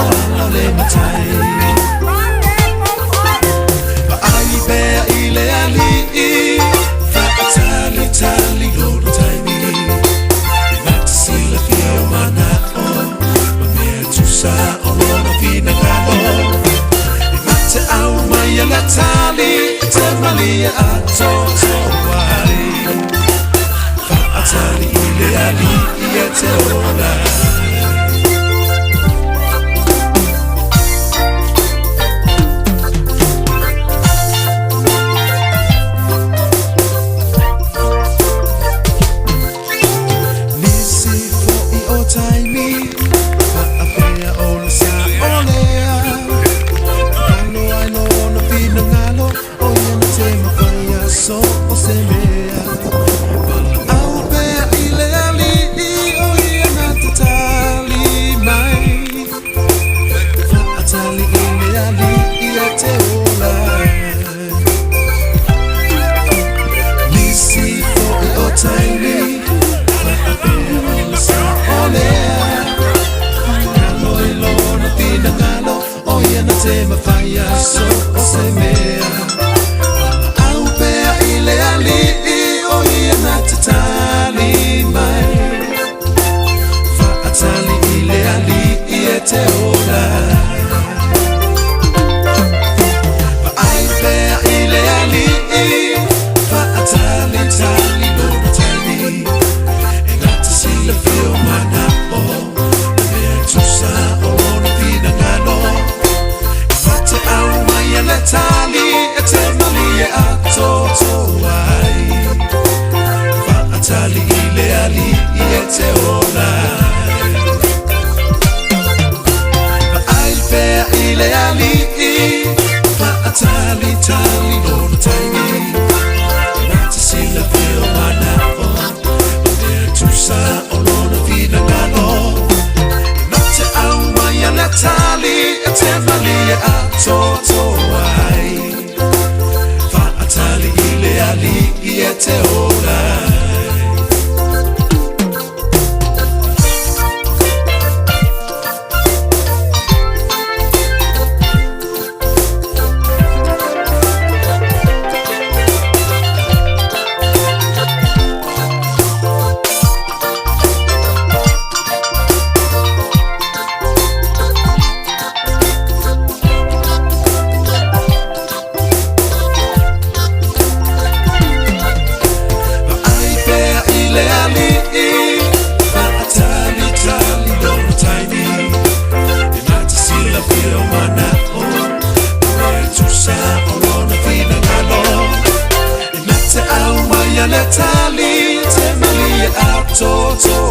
oh le matai ba ai be ile ali fa tali tali lo tai mi not see la fio mana oh ma me tu sa oh la fina galo not au mai la tali te malia ato so wai fa tali ile ali te ola ma fai so se mea au pe ile ali o ia na tali mai fa atali ile ali e te ola fa ai pe ile ali fa atali tali no tali e na te si la fio mana o e tu sa o no fina ngano tali e te malia ato to ai fa atali ile ali e te ola fa ai pe ile ali fa atali tali no tani na te si la fio mana o e tu sa o no fina ngano na te au mai ala tali e te malia ato to ai fa atali ile ali e te ola tali te malia ato to